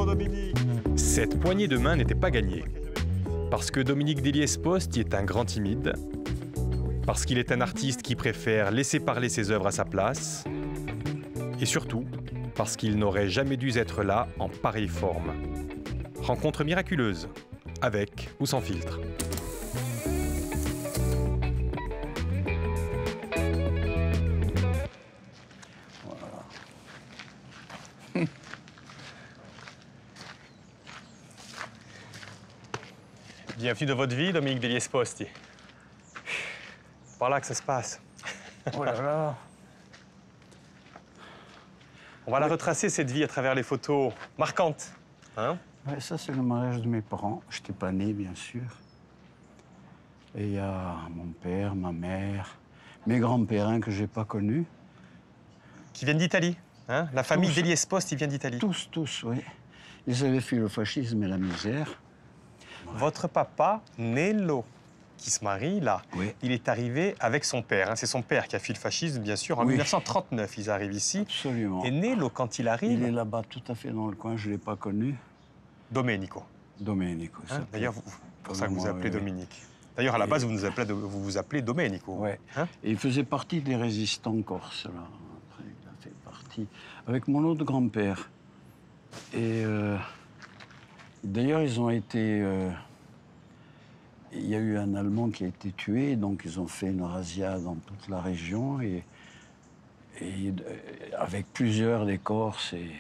Dominique. Cette poignée de main n'était pas gagnée. Parce que Dominique Déliès-Post est un grand timide, parce qu'il est un artiste qui préfère laisser parler ses œuvres à sa place, et surtout, parce qu'il n'aurait jamais dû être là en pareille forme. Rencontre miraculeuse, avec ou sans filtre. Bienvenue dans votre vie, Dominique Déliès-Post. Par là que ça se passe. Oh là là. On va la retracer, cette vie, à travers les photos marquantes. Hein? Ouais, ça, c'est le mariage de mes parents. Je n'étais pas né, bien sûr. Et il y a mon père, ma mère, mes grands-pères que je n'ai pas connus. Qui viennent d'Italie. Hein? La famille Tous. Déliès-Post, ils viennent d'Italie. Tous, oui. Ils avaient fui le fascisme et la misère. Votre papa, Nello, qui se marie là, Oui. il est arrivé avec son père. Hein. C'est son père qui a fui le fascisme, bien sûr. En 1939, ils arrivent ici. Absolument. Et Nello, quand il arrive... Il est là-bas, tout à fait dans le coin. Je ne l'ai pas connu. Domenico. Domenico. Hein? D'ailleurs, pour ça que vous moi, appelez oui. Dominique. D'ailleurs, à la base, vous vous appelez Domenico. Oui. Hein? Et il faisait partie des résistants corses, là. Après, il a fait partie avec mon autre grand-père. Et d'ailleurs, ils ont été... il y a eu un Allemand qui a été tué, donc ils ont fait une razzia dans toute la région, et avec plusieurs des Corses et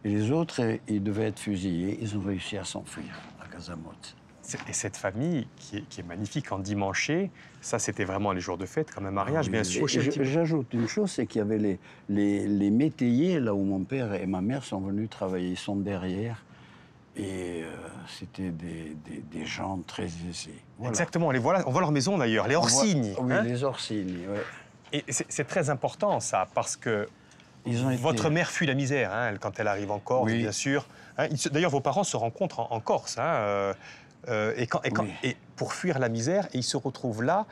les autres, ils devaient être fusillés. Ils ont réussi à s'enfuir à Casamotte. Et cette famille, qui est magnifique, en dimanché, ça, c'était vraiment les jours de fête, comme un mariage, bien sûr. J'ajoute une chose, c'est qu'il y avait les métayers, là où mon père et ma mère sont venus travailler. Ils sont derrière. Et c'était des gens très aisés. Voilà. Exactement, on voit leur maison d'ailleurs, les Orsini. Oui, hein? les Orsini, oui. Et c'est très important ça, parce que votre mère fuit la misère hein, quand elle arrive en Corse, Oui. bien sûr. Hein, d'ailleurs, vos parents se rencontrent en Corse. Hein, et pour fuir la misère, et ils se retrouvent là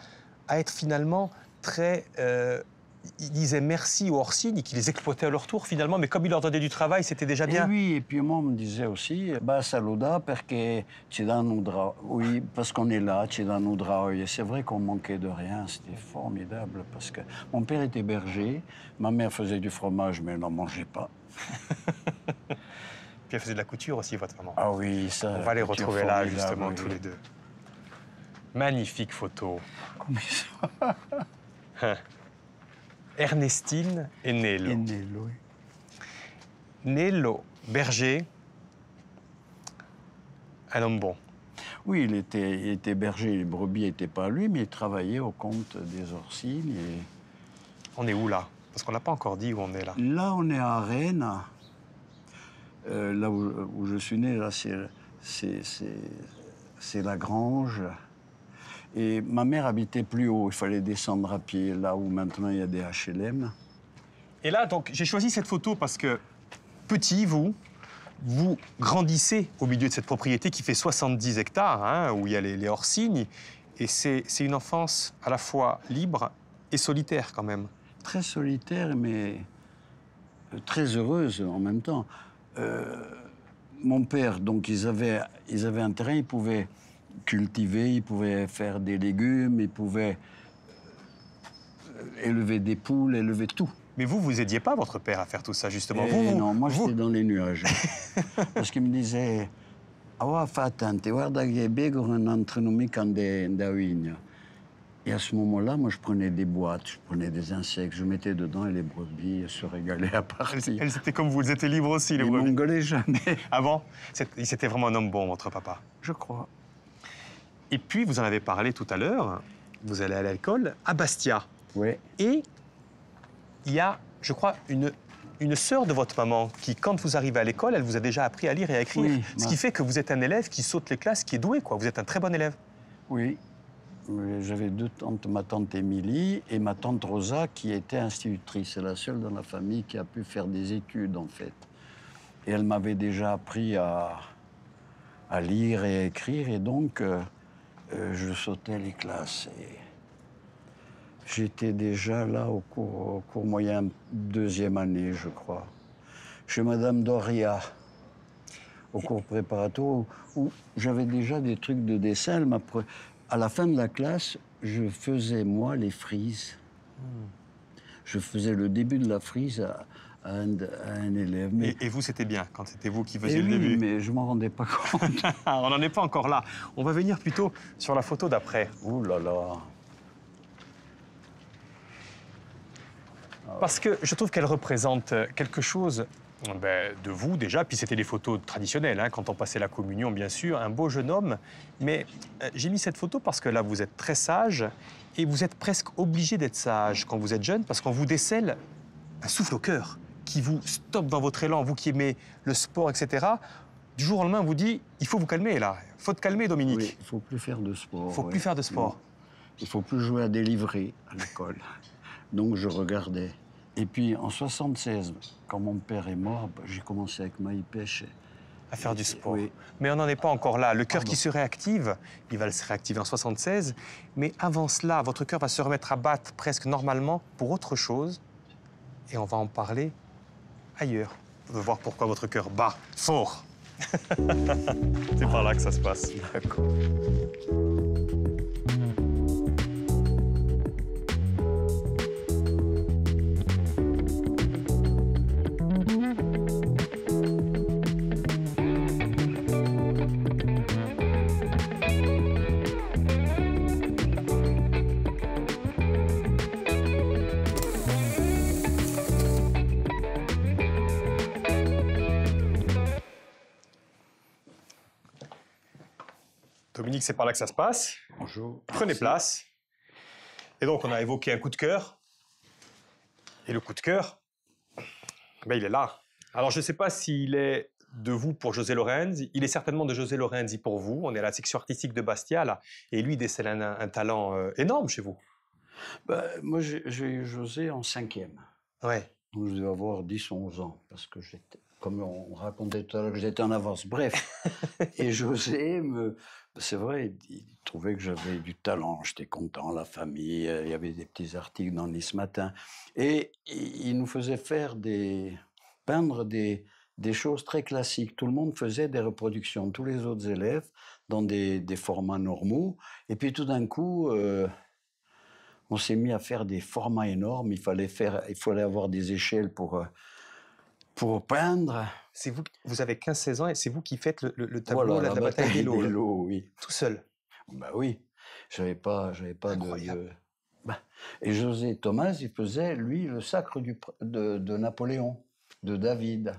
à être finalement très... ils disaient merci aux Orsini, qui les exploitaient à leur tour finalement, mais comme ils leur donnaient du travail, c'était déjà bien. Et oui, et puis moi, on me disait aussi, bah, saluda perché ci danno dra... Oui, parce qu'on est là, ci danno dra... Et c'est vrai qu'on manquait de rien, c'était formidable, parce que mon père était berger, ma mère faisait du fromage, mais elle n'en mangeait pas. Puis elle faisait de la couture aussi, votre maman. Ah oui, ça... On va les retrouver là, justement, oui. tous les deux. Magnifique photo. Comme ça. Ernestine et Nello. Et Nello, oui. Nello, berger, un homme bon. Oui, il était berger, les brebis n'étaient pas à lui, mais il travaillait au compte des Orsini. Et... On est où là? Parce qu'on n'a pas encore dit où on est là. Là, on est à Rennes. Là où je suis né, là, c'est la grange. Et ma mère habitait plus haut, il fallait descendre à pied, là où maintenant il y a des HLM. Et là, donc, j'ai choisi cette photo parce que, petit, vous grandissez au milieu de cette propriété qui fait 70 hectares, hein, où il y a les Orsini. Et c'est une enfance à la fois libre et solitaire, quand même. Très solitaire, mais très heureuse en même temps. Mon père, donc, ils avaient un terrain, ils pouvaient cultiver, ils pouvaient faire des légumes, ils pouvaient élever des poules, élever tout. Mais vous aidiez pas votre père à faire tout ça, justement. Non, moi, j'étais dans les nuages. Parce qu'il me disait « Ah, fais attention, guarda che begono non entrano mica da vigna ». Et à ce moment-là, moi, je prenais des boîtes, je prenais des insectes, je mettais dedans et les brebis se régalaient à partir. Elles étaient comme vous, elles étaient libres aussi, les Ils brebis. m'engueulaient jamais. Ah bon? C'était vraiment un homme bon, votre papa. Je crois. Et puis, vous en avez parlé tout à l'heure, vous allez à l'école à Bastia. Oui. Et il y a, je crois, une sœur de votre maman qui, quand vous arrivez à l'école, elle vous a déjà appris à lire et à écrire. Oui, Ce qui fait que vous êtes un élève qui saute les classes, qui est doué, quoi. Vous êtes un très bon élève. Oui. J'avais deux tantes, ma tante Émilie et ma tante Rosa, qui était institutrice. C'est la seule dans la famille qui a pu faire des études, en fait. Et elle m'avait déjà appris à lire et à écrire, et donc je sautais les classes. Et j'étais déjà là au cours moyen, deuxième année, je crois, chez Madame Doria. au cours préparatoire où j'avais déjà des trucs de dessin. À la fin de la classe, je faisais, moi, les frises. Je faisais le début de la frise à un élève. Et vous, c'était bien, quand c'était vous qui Eh faisiez le oui, début. mais je m'en rendais pas compte. On n'en est pas encore là. On va venir plutôt sur la photo d'après. Ouh là là. Parce que je trouve qu'elle représente quelque chose de vous déjà, puis c'était des photos traditionnelles, hein, quand on passait la communion, bien sûr, un beau jeune homme. Mais j'ai mis cette photo parce que là, vous êtes très sage et vous êtes presque obligé d'être sage quand vous êtes jeune parce qu'on vous décèle un souffle au cœur qui vous stoppe dans votre élan, vous qui aimez le sport, etc. Du jour au lendemain, on vous dit, il faut vous calmer là, il faut te calmer, Dominique. Oui, il ne faut plus faire de sport. Il ne faut ouais. plus faire de sport. Non. Il ne faut plus jouer à des livrets à l'école. Donc je regardais. Et puis en 76, quand mon père est mort, j'ai commencé avec Maï Pêche. À faire du sport. Oui. Mais on n'en est pas encore là. Le cœur Ah bon. qui se réactive, il va se réactiver en 76. Mais avant cela, votre cœur va se remettre à battre presque normalement pour autre chose. Et on va en parler ailleurs. On va voir pourquoi votre cœur bat fort. C'est par là que ça se passe. D'accord. Dominique, c'est par là que ça se passe. Bonjour. Prenez Merci. place. Et donc, on a évoqué un coup de cœur. Et le coup de cœur, il est là. Alors, je ne sais pas s'il est de vous pour José Lorenzi. Il est certainement de José Lorenzi pour vous. On est à la section artistique de Bastia, là. Et lui décèle un talent énorme chez vous. Moi, j'ai eu José en 5e. Ouais. Donc je devais avoir 10 ou 11 ans, parce que comme on racontait tout à l'heure, que j'étais en avance. Bref. Et José, c'est vrai, il trouvait que j'avais du talent. J'étais content, la famille, il y avait des petits articles dans Nice Matin. Et il nous faisait peindre des choses très classiques. Tout le monde faisait des reproductions, tous les autres élèves, dans des formats normaux. Et puis tout d'un coup, on s'est mis à faire des formats énormes. Il fallait avoir des échelles pour peindre. C'est vous avez 15-16 ans et c'est vous qui faites le tableau Voilà, là, de la bataille des lots. lots, oui. Tout seul. Bah oui, j'avais pas Incroyable. Et José Thomas, il faisait, lui, le sacre de Napoléon, de David.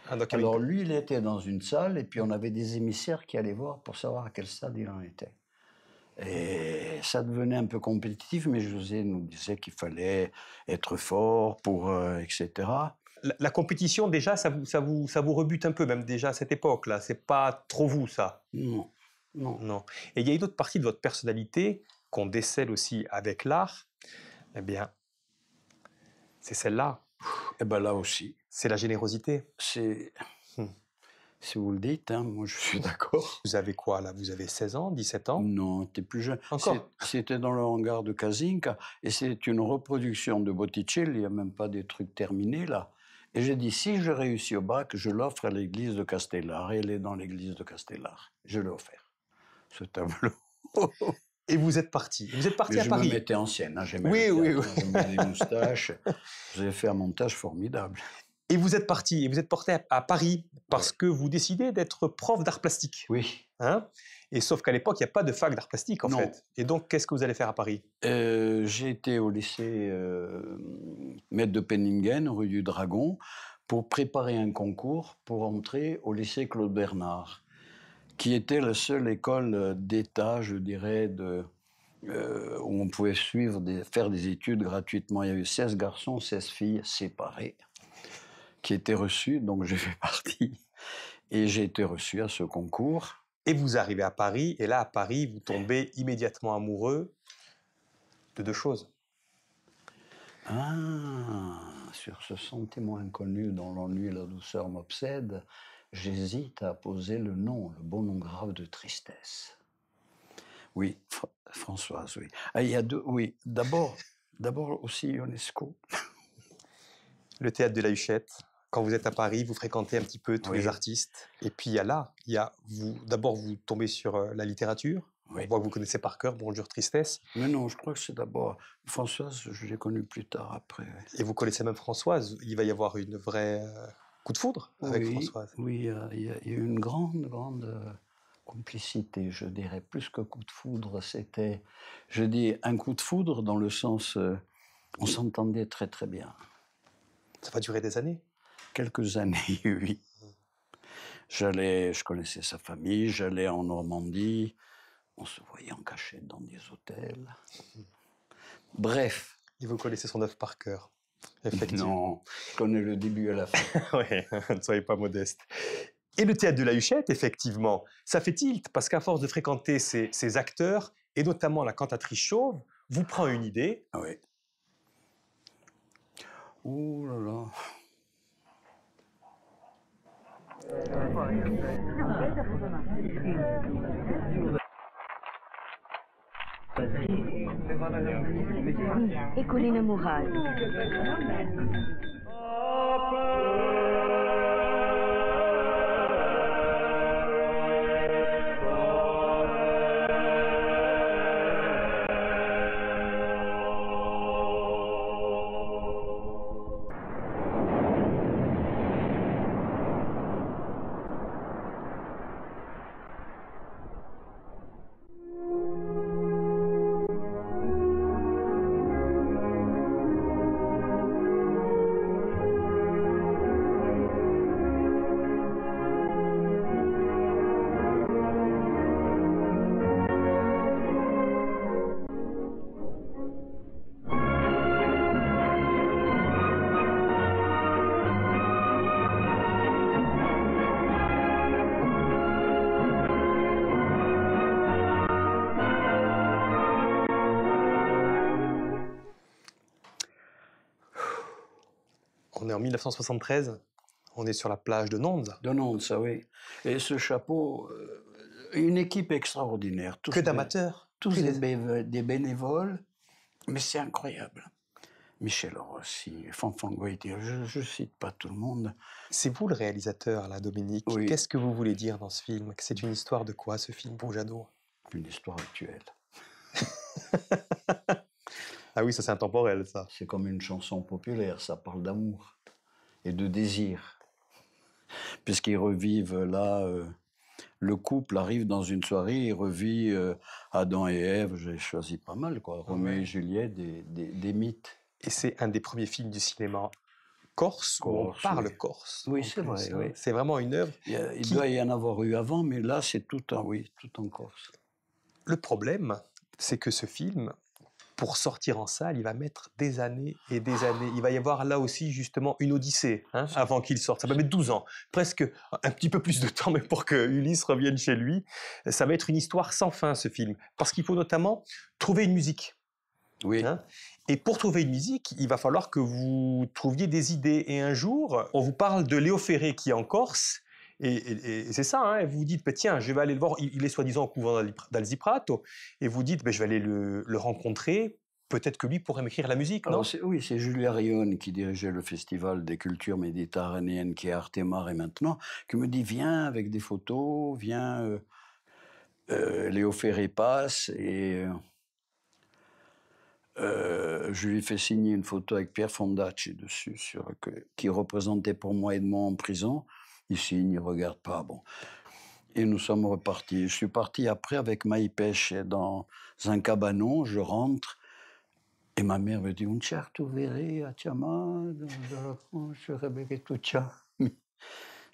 Ah, donc, Alors lui, il était dans une salle et puis on avait des émissaires qui allaient voir pour savoir à quel stade il en était. Et ça devenait un peu compétitif, mais José nous disait qu'il fallait être fort etc. La compétition, déjà, ça vous rebute un peu, même déjà à cette époque-là. C'est pas trop vous, ça. Non, non. Non. Et il y a une autre partie de votre personnalité qu'on décèle aussi avec l'art. Eh bien, c'est celle-là. Et bien là aussi, C'est la générosité. c'est... Hmm. Si vous le dites, hein, moi je suis d'accord. Vous avez quoi, là? Vous avez 16 ans, 17 ans? Non, t'es plus jeune. Encore? C'était dans le hangar de Kazinka, et c'est une reproduction de Botticelli, il n'y a même pas des trucs terminés là. Et j'ai dit, si je réussis au bac, je l'offre à l'église de Castellar. Et elle est dans l'église de Castellar. Je l'ai offert, ce tableau. Et vous êtes parti. Vous êtes parti Mais à je Paris. me mettais en scène, hein, j'aimais Oui, le oui, théâtre, oui. j'aimais les moustaches. Vous avez fait un montage formidable. Et vous êtes parti. Et vous êtes porté à Paris parce que vous décidez d'être prof d'art plastique. Oui. Hein? Et sauf qu'à l'époque, il n'y a pas de fac d'art plastique, en Non. fait. Et donc, qu'est-ce que vous allez faire à Paris? J'ai été au lycée Maître de Penningen, rue du Dragon, pour préparer un concours pour entrer au lycée Claude Bernard, qui était la seule école d'État, je dirais, où on pouvait faire des études gratuitement. Il y a eu 16 garçons, 16 filles séparés qui étaient reçus, donc j'ai fait partie. Et j'ai été reçu à ce concours. Et vous arrivez à Paris, et là, à Paris, vous tombez immédiatement amoureux de deux choses. Ah, sur ce sentiment inconnu dont l'ennui et la douceur m'obsèdent, j'hésite à poser le beau nom grave de tristesse. Oui, Françoise, oui. Ah, il y a deux, oui. D'abord aussi Ionesco. Le théâtre de la Huchette, Quand vous êtes à Paris, vous fréquentez un petit peu tous Oui. les artistes. Et puis d'abord vous tombez sur la littérature. Oui. On voit que vous connaissez par cœur Bonjour Tristesse. Mais non, je crois que c'est d'abord Françoise, je l'ai connue plus tard après. Et vous connaissez même Françoise. Il va y avoir une vraie coup de foudre avec Françoise. Oui, il y a une grande complicité, je dirais, plus que coup de foudre. C'était, je dis, un coup de foudre dans le sens, on s'entendait très très bien. Ça va durer des années. Quelques années, oui. Je connaissais sa famille, j'allais en Normandie, on se voyait en cachette dans des hôtels. Bref. Et vous connaissez son œuvre par cœur. Effectivement. Non, je connais le début à la fin. Oui, ne soyez pas modeste. Et le théâtre de la Huchette, effectivement, ça fait tilt, parce qu'à force de fréquenter ces acteurs, et notamment la cantatrice chauve, vous prend une idée. Ah oui. Ouh là là. Ecolina Mourad. On est en 1973, on est sur la plage de Nonde. De Nantes, ça oui. Et ce chapeau, une équipe extraordinaire. Que d'amateurs. Tous des bénévoles, mais c'est incroyable. Michel Rossi, Fanfan Goïti, je cite pas tout le monde. C'est vous le réalisateur, là, Dominique. Oui. Qu'est-ce que vous voulez dire dans ce film? C'est une histoire de quoi, ce film, Bourjado? Une histoire actuelle. Ah oui, ça c'est intemporel, ça. C'est comme une chanson populaire, ça parle d'amour et de désir. Puisqu'ils revivent là, le couple arrive dans une soirée, il revit Adam et Ève, j'ai choisi pas mal, quoi. Roméo et Juliette, des mythes. Et c'est un des premiers films du cinéma corse où on parle oui. corse. Oui, en c'est plus, vrai, hein. oui. C'est vraiment une œuvre. Il doit y en avoir eu avant, mais là, c'est tout en Corse. Le problème, c'est que ce film, pour sortir en salle, il va mettre des années et des années. Il va y avoir là aussi justement une odyssée avant qu'il sorte. Ça va mettre 12 ans, presque un petit peu plus de temps, mais pour que Ulysse revienne chez lui. Ça va être une histoire sans fin, ce film. Parce qu'il faut notamment trouver une musique. Oui. Et pour trouver une musique, il va falloir que vous trouviez des idées. Et un jour, on vous parle de Léo Ferré qui est en Corse. Et c'est ça, vous vous dites, bah, tiens, je vais aller le voir, il est soi-disant au couvent d'Alziprato, et vous dites, bah, je vais aller le rencontrer, peut-être que lui pourrait m'écrire la musique, non? Oui, c'est Julia Rione qui dirigeait le Festival des cultures méditerranéennes qui est à Artemare et maintenant, qui me dit, viens avec des photos, viens, Léo Ferré passe, et je lui fais signer une photo avec Pierre Fondacci dessus, qui représentait pour moi Edmond en prison. Il signe, il regarde pas, bon. Et nous sommes repartis. Je suis parti après avec Maï Pêche dans un cabanon, je rentre, et ma mère me dit, un certo vere a chiamato, je rêverai tout ça.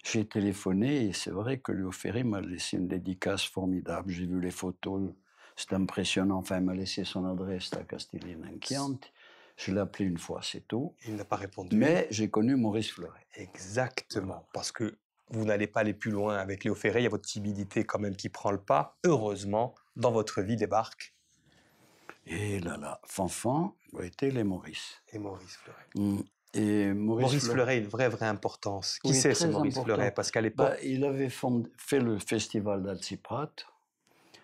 J'ai téléphoné, et c'est vrai que Léo Ferré m'a laissé une dédicace formidable. J'ai vu les photos, c'est impressionnant. Enfin, il m'a laissé son adresse à Castelline-en-Chianti. Je l'ai appelé une fois, c'est tout. Il n'a pas répondu. Mais j'ai connu Maurice Fleuret. Exactement, parce que vous n'allez pas aller plus loin avec Léo Ferré, il y a votre timidité quand même qui prend le pas. Heureusement, dans votre vie débarque. Et là, Fanfan, était les Maurice. Et Maurice Fleuret. Et Maurice Fleuret a une vraie importance. Qui c'est ce Maurice Fleuret? Parce qu'à l'époque... il avait fait le festival d'Alziprato.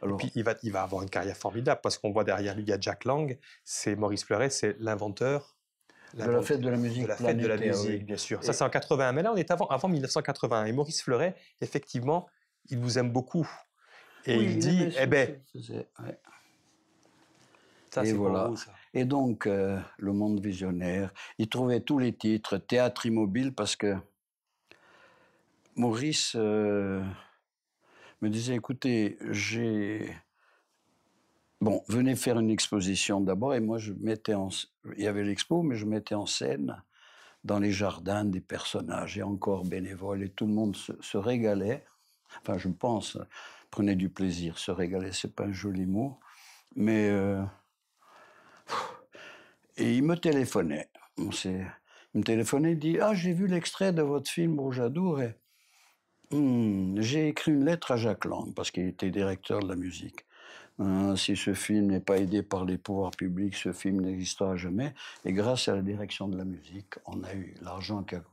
Alors, et puis il va avoir une carrière formidable, parce qu'on voit derrière lui, il y a Jack Lang. C'est Maurice Fleuret, c'est l'inventeur De la fête de la musique de la fête de la planétaire, musique, oui. bien sûr. Ça, c'est en 81. Mais là, on est avant 1980. Et Maurice Fleuret, effectivement, il vous aime beaucoup. Et Oui, il dit, aimait eh ben, ce qu'il faisait, ouais. ça, Et c'est voilà. pour vous, ça. Et donc, Le Monde Visionnaire, il trouvait tous les titres, Théâtre Immobile, parce que Maurice me disait, écoutez, Bon, venez faire une exposition d'abord, et moi, il y avait l'expo, mais je mettais en scène dans les jardins des personnages, et encore bénévoles, et tout le monde se régalait. Enfin, je pense, prenait du plaisir. Se régaler, c'est pas un joli mot, mais... Et il me téléphonait. Il me téléphonait, il dit « Ah, j'ai vu l'extrait de votre film Rouge Adour et j'ai écrit une lettre à Jacques Lang, parce qu'il était directeur de la musique. Si ce film n'est pas aidé par les pouvoirs publics, ce film n'existera jamais. Et grâce à la direction de la musique, on a eu l'argent qui a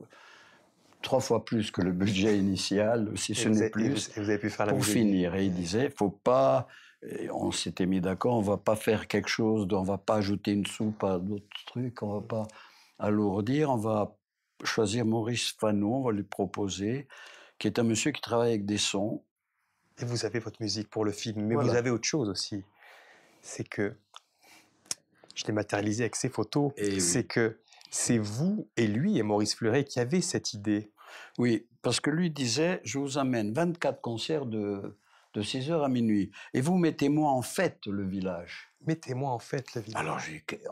3 fois plus que le budget initial, si ce n'est plus, vous avez pu faire la pour musique. finir. Et il disait, faut pas... Et on s'était mis d'accord, on va pas faire quelque chose, on va pas ajouter une soupe à d'autres trucs, on va pas alourdir, on va choisir Maurice Fanon, on va lui proposer, qui est un monsieur qui travaille avec des sons. Et vous avez votre musique pour le film, mais Voilà. vous avez autre chose aussi. C'est que, je l'ai matérialisé avec ces photos, Et c'est oui. que c'est vous et lui et Maurice Fleuret qui avez cette idée. Oui, parce que lui disait, je vous amène 24 concerts de 6h à minuit, et vous mettez-moi en fête le village. Mettez-moi en fait le village. Alors,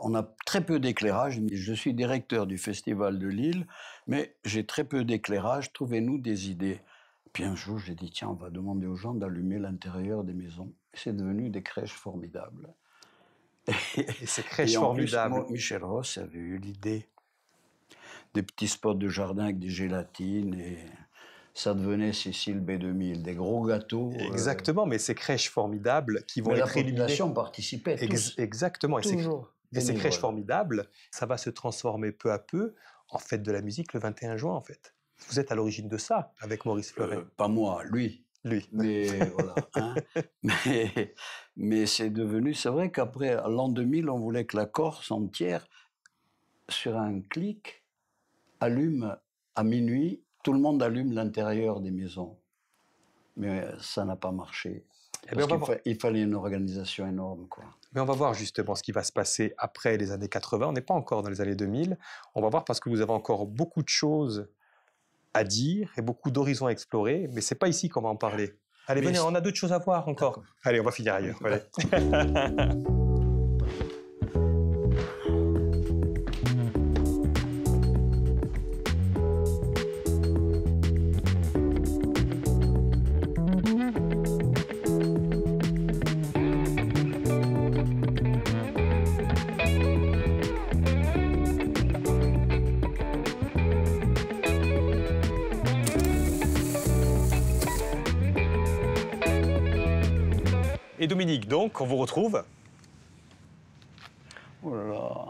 on a très peu d'éclairage. Je suis directeur du Festival de Lille, mais j'ai très peu d'éclairage. Trouvez-nous des idées. Puis un jour, j'ai dit, tiens, on va demander aux gens d'allumer l'intérieur des maisons. C'est devenu des crèches formidables. Et ces crèches Et en plus, formidables. Michel Ross avait eu l'idée des petits spots de jardin avec des gélatines, et ça devenait Cécile B2000, des gros gâteaux. Exactement, mais ces crèches formidables qui vont Mais la être illuminées. population participait tous. Exactement. Toujours. Et ces crèches bénévoles. formidables, ça va se transformer peu à peu en fête de la musique le 21 juin, en fait. Vous êtes à l'origine de ça, avec Maurice Fleuret. Pas moi, lui. Lui. Mais voilà. Hein. Mais c'est devenu... C'est vrai qu'après, à l'an 2000, on voulait que la Corse entière, sur un clic, allume à minuit, tout le monde allume l'intérieur des maisons. Mais ça n'a pas marché. Eh bien, Parce qu'il fallait une organisation énorme, quoi. Mais on va voir justement ce qui va se passer après les années 80. On n'est pas encore dans les années 2000. On va voir parce que vous avez encore beaucoup de choses à dire et beaucoup d'horizons à explorer. Mais ce n'est pas ici qu'on va en parler. Allez, Mais venez, on a d'autres choses à voir encore. D'accord. Allez, on va finir ailleurs. Allez. Et Dominique, donc, on vous retrouve Oh là là.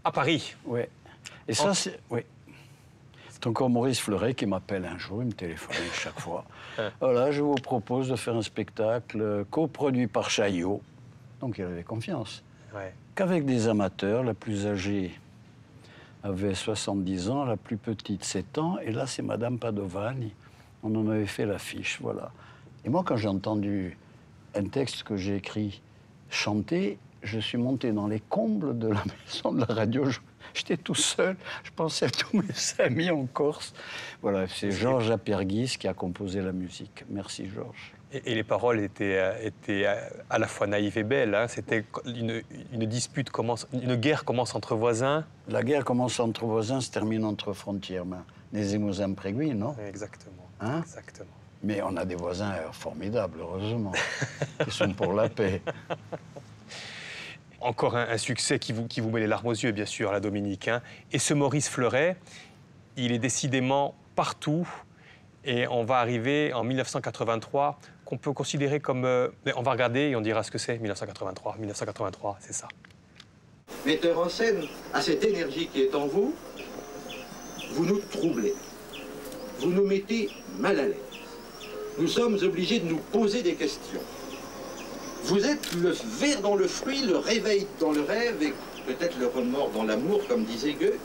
à Paris. Ouais. Et ça, c'est... Oui. C'est encore Maurice Fleuret qui m'appelle un jour, il me téléphone chaque fois. Voilà, je vous propose de faire un spectacle coproduit par Chaillot. Donc il avait confiance. Ouais. Qu'avec des amateurs, la plus âgée avait 70 ans, la plus petite 7 ans, et là c'est Madame Padovani. On en avait fait l'affiche, voilà. Et moi, quand j'ai entendu un texte que j'ai écrit chanter, je suis monté dans les combles de la maison de la radio. J'étais tout seul, je pensais à tous mes amis en Corse. Voilà, c'est Georges Aperguis qui a composé la musique. Merci Georges. Et les paroles étaient à la fois naïves et belles. Hein. C'était une dispute commence, une guerre commence entre voisins. La guerre commence entre voisins, se termine entre frontières. Les émousins préguis, non? Exactement. Hein? Exactement. Mais on a des voisins formidables, heureusement, qui sont pour la paix. Encore un succès qui vous met les larmes aux yeux, bien sûr, la Dominique. Hein. Et ce Maurice Fleuret, il est décidément partout. Et on va arriver en 1983, qu'on peut considérer comme... on va regarder et on dira ce que c'est, 1983. 1983, c'est ça. Metteur en scène, à cette énergie qui est en vous, vous nous troublez. Vous nous mettez mal à l'aise. Nous sommes obligés de nous poser des questions. Vous êtes le ver dans le fruit, le réveil dans le rêve, et peut-être le remords dans l'amour, comme disait Goethe.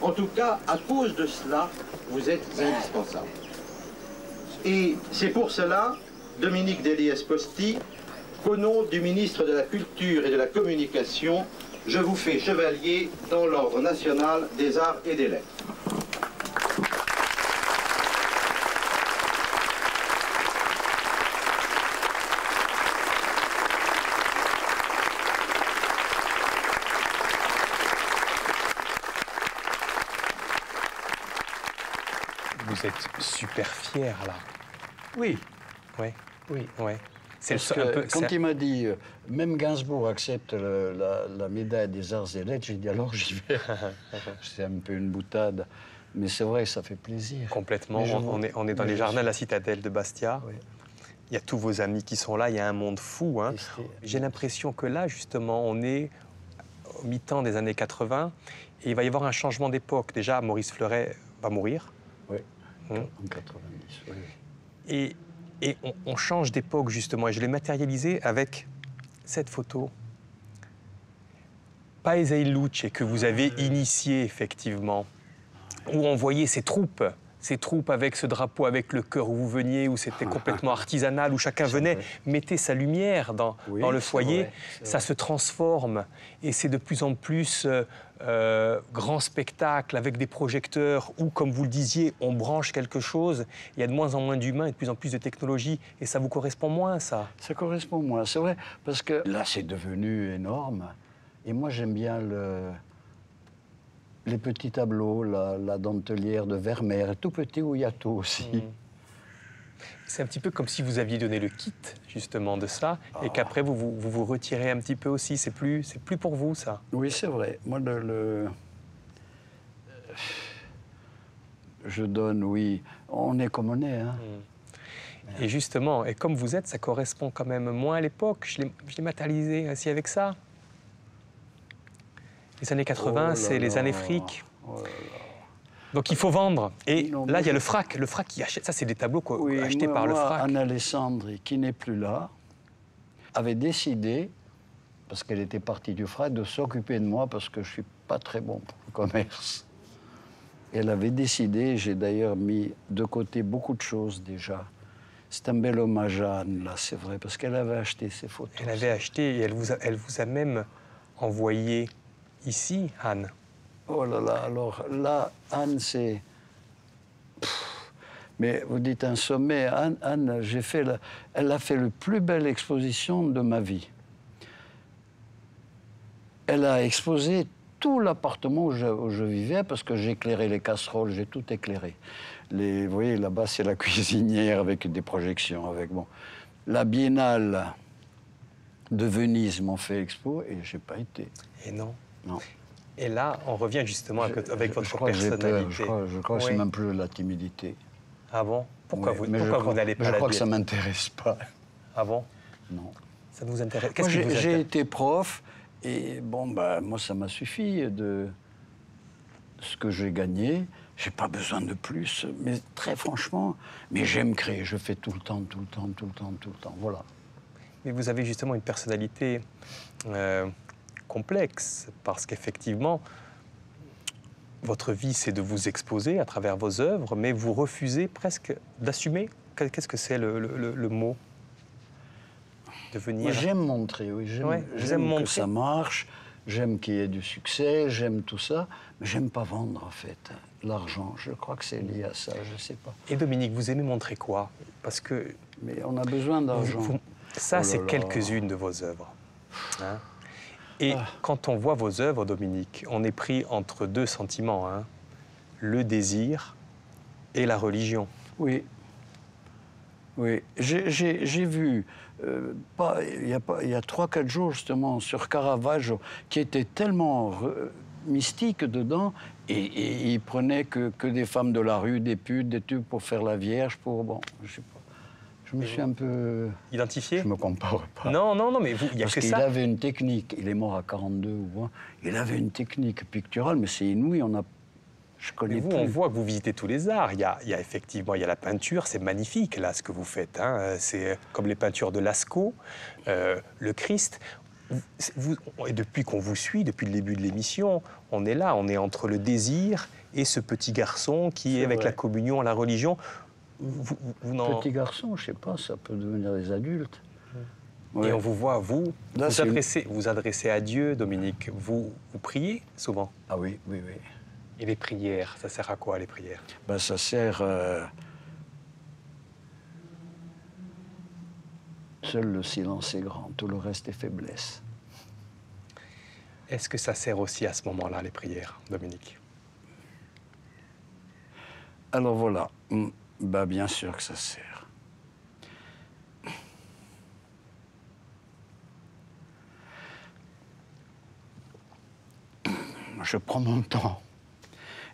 En tout cas, à cause de cela, vous êtes indispensable. Et c'est pour cela, Dominique Déliès-Posty, qu'au nom du ministre de la Culture et de la Communication, je vous fais chevalier dans l'ordre national des arts et des lettres. Vous êtes super fier là. Oui. Ouais. Oui. Ouais. Parce que quand il m'a dit, même Gainsbourg accepte la médaille des arts et lettres, j'ai dit alors j'y vais. C'est un peu une boutade, mais c'est vrai, ça fait plaisir. Complètement. On est dans les jardins de la citadelle de Bastia. Oui. Il y a tous vos amis qui sont là, il y a un monde fou. Hein. J'ai l'impression que là, justement, on est au mi-temps des années 80 et il va y avoir un changement d'époque. Déjà, Maurice Fleuret va mourir. Oui, Mmh. en 90, oui. Et on change d'époque, justement. Et je l'ai matérialisé avec cette photo. Paese il Luce, que vous avez initié, effectivement, où on voyait ces troupes avec ce drapeau, avec le cœur où vous veniez, où c'était complètement artisanal, où chacun venait, mettait sa lumière dans le foyer. Vrai. Ça se transforme et c'est de plus en plus grand spectacle avec des projecteurs où, comme vous le disiez, on branche quelque chose. Il y a de moins en moins d'humains et de plus en plus de technologie. Et ça vous correspond moins, ça? Ça correspond moins, c'est vrai. Parce que là, c'est devenu énorme. Et moi, j'aime bien les petits tableaux, la dentelière de Vermeer, tout petit où il y a tout aussi. Mmh. C'est un petit peu comme si vous aviez donné le kit, justement, de ça, et qu'après, vous retirez un petit peu aussi. C'est plus pour vous, ça. Oui, c'est vrai. Moi, je donne, oui. On est comme on est, hein. Mmh. Et justement, et comme vous êtes, ça correspond quand même moins à l'époque. Je l'ai matérialisé ainsi avec ça. Les années 80, c'est les années fric. Oh là là. Donc il faut vendre. Et Non, là, il y a le frac. Le frac qui achète. Ça, c'est des tableaux achetés par le moi, frac. Anne-Alessandre, qui n'est plus là, avait décidé, parce qu'elle était partie du frac, de s'occuper de moi parce que je ne suis pas très bon pour le commerce. Elle avait décidé, j'ai d'ailleurs mis de côté beaucoup de choses déjà. C'est un bel hommage à Anne, là, c'est vrai, parce qu'elle avait acheté ces photos. Elle avait acheté et elle vous a même envoyé ici, Anne. Oh là là, alors là, Anne, c'est... Mais vous dites un sommet, Anne elle a fait la plus belle exposition de ma vie. Elle a exposé tout l'appartement où je vivais, parce que j'éclairais les casseroles, j'ai tout éclairé. Vous voyez, là-bas, c'est la cuisinière avec des projections. La Biennale de Venise m'ont fait expo et je n'ai pas été. Et non. Non. Et là, on revient justement avec votre crois que j'ai personnalité. peur. Je crois que c'est même plus la timidité. Ah bon? Pourquoi Oui, vous n'allez pas à la Je crois que ça ne Biennale? m'intéresse pas. Ah bon? Non. Ça ne vous intéresse? Moi, Qu'est-ce qui vous j'ai intéresse? été prof et bon, moi, ça m'a suffi de ce que j'ai gagné. J'ai pas besoin de plus, mais très franchement, mais j'aime créer. Je fais tout le temps. Voilà. Mais vous avez justement une personnalité complexe, parce qu'effectivement, votre vie, c'est de vous exposer à travers vos œuvres, mais vous refusez presque d'assumer. Qu'est-ce que c'est le mot? De venir... Moi, j'aime montrer, oui. J'aime montrer. que ça marche, j'aime qu'il y ait du succès, j'aime tout ça, mais j'aime pas vendre, en fait. L'argent, je crois que c'est lié à ça, je sais pas. Et Dominique, vous aimez montrer quoi? Parce que... Mais on a besoin d'argent. Ça, Oh là c'est là. quelques-unes de vos œuvres. Hein? Et quand on voit vos œuvres, Dominique, on est pris entre deux sentiments, hein, le désir et la religion. Oui. Oui. J'ai vu, il y a 3-4 jours, justement, sur Caravaggio, qui était tellement mystique dedans, et il prenait que des femmes de la rue, des putes, des tubes pour faire la Vierge, bon, je sais pas. Je me suis un peu... Identifié? Je me compare pas. Non, mais il y a Parce que qu'il ça. avait une technique, il est mort à 42 ou 1, il avait une technique picturale, mais c'est inouï, je connais Mais vous, plus. on voit que vous visitez tous les arts. Il y a effectivement, il y a la peinture, c'est magnifique, là, ce que vous faites. Hein. C'est comme les peintures de Lascaux, le Christ. Et depuis qu'on vous suit, depuis le début de l'émission, on est là, on est entre le désir et ce petit garçon qui est avec la communion, la religion. Petit garçon, je sais pas, ça peut devenir des adultes. Et on vous voit, vous adressez à Dieu, Dominique. Vous priez souvent? Ah oui, oui, oui. Et les prières, ça sert à quoi, les prières? Ben, ça sert... Seul le silence est grand, tout le reste est faiblesse. Est-ce que ça sert aussi à ce moment-là, les prières, Dominique? Alors voilà, ben, bien sûr que ça sert. Je prends mon temps.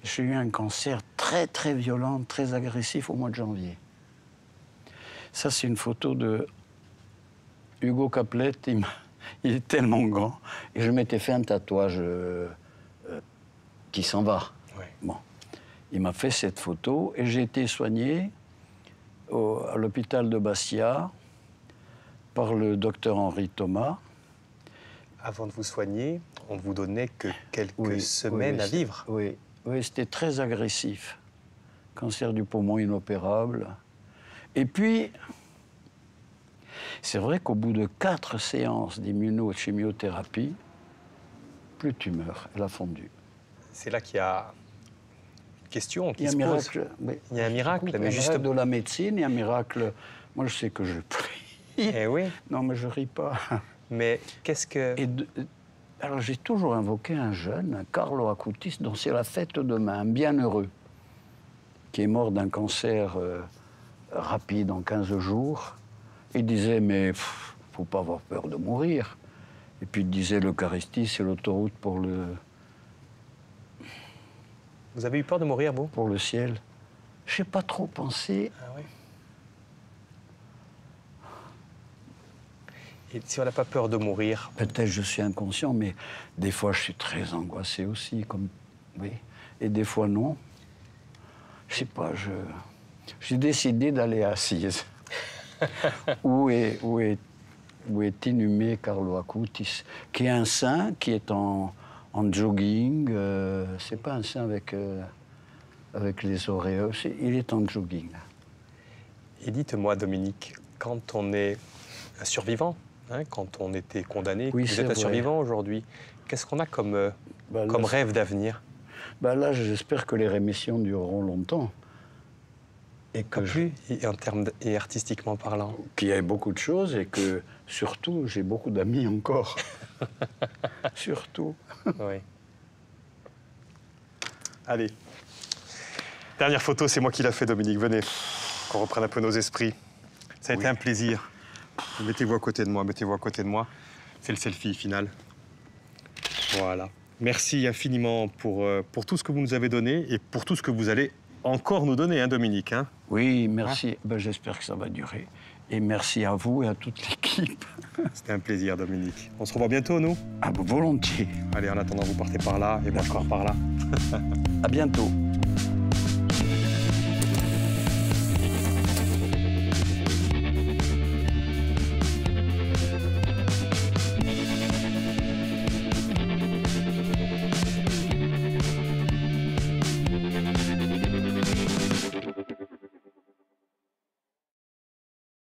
J'ai eu un cancer très, très violent, très agressif au mois de janvier. Ça, c'est une photo de Hugo Caplet. Il est tellement grand. Et je m'étais fait un tatouage qui s'en va. Oui. Bon. Il m'a fait cette photo et j'ai été soigné à l'hôpital de Bastia par le docteur Henri Thomas. Avant de vous soigner, on ne vous donnait que quelques semaines à vivre. Oui, c'était très agressif. Cancer du poumon inopérable. Et puis, c'est vrai qu'au bout de 4 séances d'immunochimiothérapie, plus tu meurs, elle a fondu. C'est là qu'il y a une question qui se pose. Il y a un miracle, mais juste de la médecine, il y a un miracle. Moi, je sais que je prie. Eh oui. Non, mais je ris pas. Mais qu'est-ce que... Alors, j'ai toujours invoqué un jeune, Carlo Acutis, dont c'est la fête demain, un bienheureux, qui est mort d'un cancer rapide en 15 jours. Il disait, mais faut pas avoir peur de mourir. Et puis il disait, l'Eucharistie, c'est l'autoroute pour le... Vous avez eu peur de mourir, vous? Pour le ciel. Je n'ai pas trop pensé. Ah oui. Et si on n'a pas peur de mourir? Peut-être je suis inconscient, mais des fois je suis très angoissé aussi, comme... Oui. Et des fois non. Je sais pas, j'ai décidé d'aller à Assise. où est inhumé Carlo Acutis, qui est un saint, qui est en jogging. C'est pas un saint avec les auréoles, il est en jogging. Et dites-moi, Dominique, quand on est un survivant, quand on était condamné, oui, vous êtes un survivant aujourd'hui, qu'est-ce qu'on a comme rêve d'avenir? Là, j'espère que les rémissions dureront longtemps. Et que et artistiquement parlant. Qu'il y ait beaucoup de choses et que, surtout, j'ai beaucoup d'amis encore. Surtout. Oui. Allez. Dernière photo, c'est moi qui l'ai fait, Dominique. Venez, qu'on reprenne un peu nos esprits. Ça a été un plaisir. Mettez-vous à côté de moi, mettez-vous à côté de moi. C'est le selfie final. Voilà. Merci infiniment pour tout ce que vous nous avez donné et pour tout ce que vous allez encore nous donner, Dominique. Oui, merci. J'espère que ça va durer. Et merci à vous et à toute l'équipe. C'était un plaisir, Dominique. On se revoit bientôt, nous? Volontiers. Allez, en attendant, vous partez par là et moi je pars par là. À bientôt.